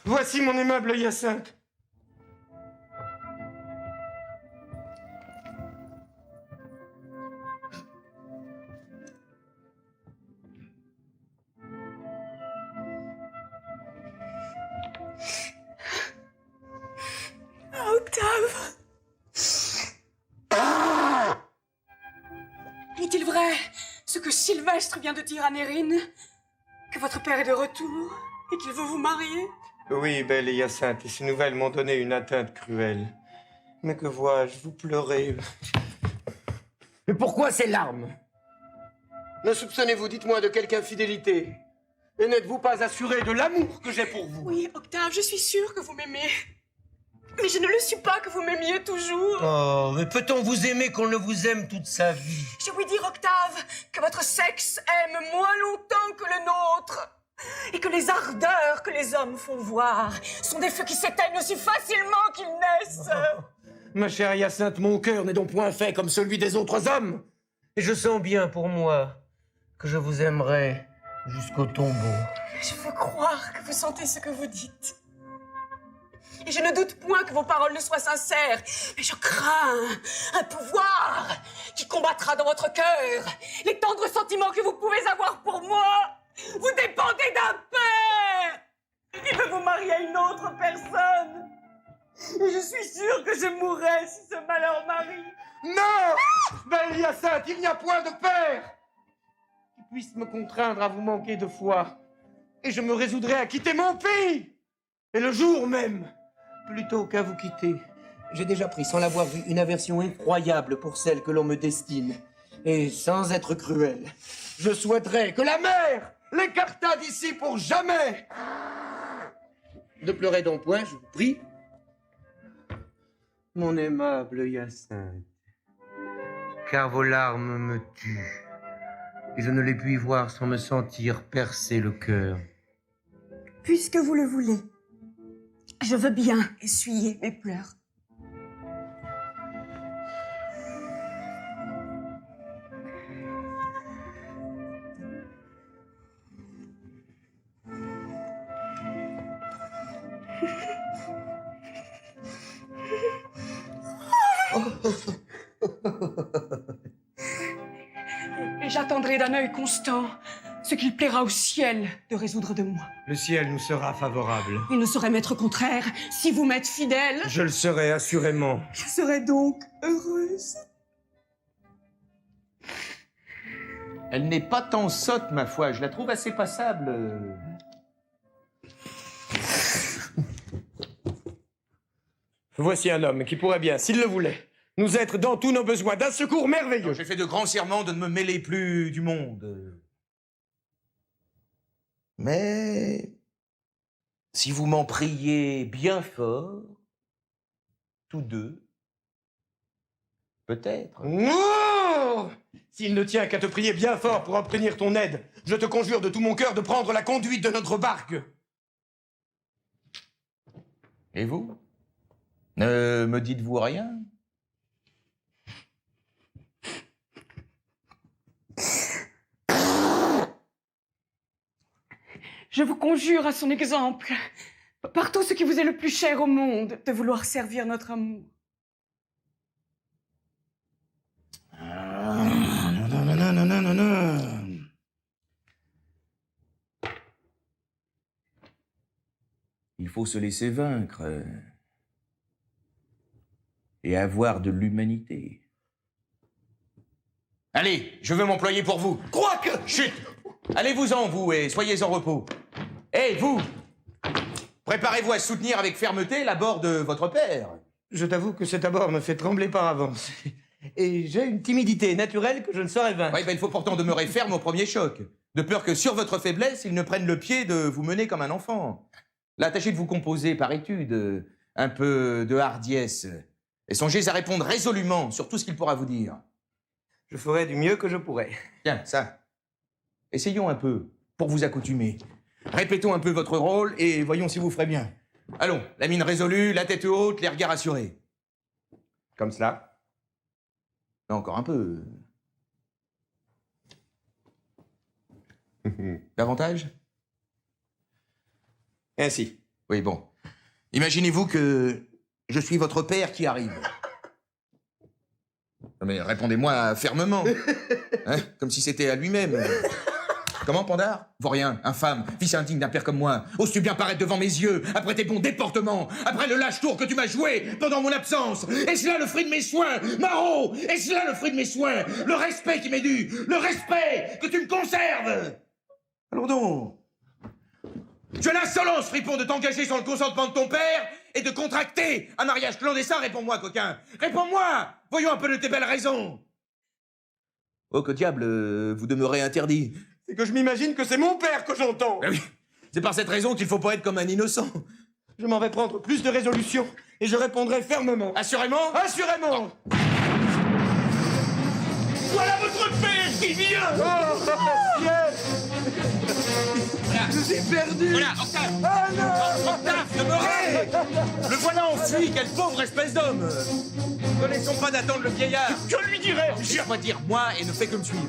Voici mon aimable Hyacinthe. Ah, Octave! Est-il vrai ce que Sylvestre vient de dire à Nérine? Que votre père est de retour et qu'il veut vous marier? Oui, belle Hyacinthe, et ces nouvelles m'ont donné une atteinte cruelle. Mais que vois-je, vous pleurez. Mais pourquoi ces larmes? Ne soupçonnez-vous, dites-moi, de quelque infidélité? Et n'êtes-vous pas assuré de l'amour que j'ai pour vous? Oui, Octave, je suis sûre que vous m'aimez. Mais je ne le suis pas que vous m'aimiez toujours. Oh, mais peut-on vous aimer qu'on ne vous aime toute sa vie? Je puis dire, Octave, que votre sexe aime moins longtemps que le nôtre. Et que les ardeurs que les hommes font voir sont des feux qui s'éteignent aussi facilement qu'ils naissent. Ma chère Hyacinthe, mon cœur n'est donc point fait comme celui des autres hommes. Et je sens bien pour moi que je vous aimerai jusqu'au tombeau. Je veux croire que vous sentez ce que vous dites. Et je ne doute point que vos paroles ne soient sincères. Mais je crains un pouvoir qui combattra dans votre cœur les tendres sentiments que vous pouvez avoir pour moi. Vous dépendez d'un père qui veut vous marier à une autre personne. Et je suis sûre que je mourrai si ce malheur m'arrive. Non! Belle Hyacinthe, il n'y a point de père qui puisse me contraindre à vous manquer de foi. Et je me résoudrai à quitter mon pays. Et le jour même, plutôt qu'à vous quitter. J'ai déjà pris, sans l'avoir vu, une aversion effroyable pour celle que l'on me destine. Et sans être cruel, je souhaiterais que la mer l'écartât d'ici pour jamais. Ne pleurez donc point, je vous prie. Mon aimable Hyacinthe, car vos larmes me tuent, et je ne les puis voir sans me sentir percer le cœur. Puisque vous le voulez, je veux bien essuyer mes pleurs. Et j'attendrai d'un œil constant ce qu'il plaira au ciel de résoudre de moi. Le ciel nous sera favorable. Il ne saurait m'être contraire si vous m'êtes fidèle. Je le serai assurément. Je serai donc heureuse. Elle n'est pas tant sotte, ma foi. Je la trouve assez passable. Voici un homme qui pourrait bien, s'il le voulait, nous être dans tous nos besoins d'un secours merveilleux. J'ai fait de grands serments de ne me mêler plus du monde. Mais si vous m'en priez bien fort, tous deux, peut-être. Non! S'il ne tient qu'à te prier bien fort pour obtenir ton aide, je te conjure de tout mon cœur de prendre la conduite de notre barque. Et vous? Ne me dites-vous rien? Je vous conjure à son exemple, par tout ce qui vous est le plus cher au monde, de vouloir servir notre amour. Non. Il faut se laisser vaincre et avoir de l'humanité. Allez, je veux m'employer pour vous. Quoique... Chut! Allez-vous-en, vous, et soyez en repos. Hé, vous! Préparez-vous à soutenir avec fermeté l'abord de votre père. Je t'avoue que cet abord me fait trembler par avance. Et j'ai une timidité naturelle que je ne saurais vaincre. Oui, ben, il faut pourtant demeurer ferme au premier choc, de peur que sur votre faiblesse, il ne prenne le pied de vous mener comme un enfant. Là, tâchez de vous composer par étude, un peu de hardiesse, et songez à répondre résolument sur tout ce qu'il pourra vous dire. Je ferai du mieux que je pourrai. Tiens, ça. Essayons un peu, pour vous accoutumer. Répétons un peu votre rôle et voyons si vous ferez bien. Allons, la mine résolue, la tête haute, les regards assurés. Comme cela. Non, encore un peu. Davantage? Ainsi. Oui, bon. Imaginez-vous que je suis votre père qui arrive. Non mais répondez-moi fermement. Hein, comme si c'était à lui-même. Comment, Pandar? Vaurien, infâme, fils indigne d'un père comme moi, oses-tu bien paraître devant mes yeux, après tes bons déportements, après le lâche tour que tu m'as joué pendant mon absence? Est-ce là le fruit de mes soins, Marot? Est-ce là le fruit de mes soins? Le respect qui m'est dû, le respect que tu me conserves? Allons donc. Tu as l'insolence, fripon, de t'engager sans le consentement de ton père et de contracter un mariage clandestin? Réponds-moi, coquin. Réponds-moi. Voyons un peu de tes belles raisons. Oh, que diable, vous demeurez interdit. C'est que je m'imagine que c'est mon père que j'entends. Ben oui, c'est par cette raison qu'il faut pas être comme un innocent. Je m'en vais prendre plus de résolution et je répondrai fermement. Assurément? Assurément. Voilà votre père qui vient! Oh, ciel. Voilà. Je suis perdu. Voilà, Octave! Ah non. Octave, demeurez! Le voilà enfui, quelle pauvre espèce d'homme! Ne laissons pas d'attendre le vieillard. Je lui dirai. Je dois dire moi et ne fais que me suivre.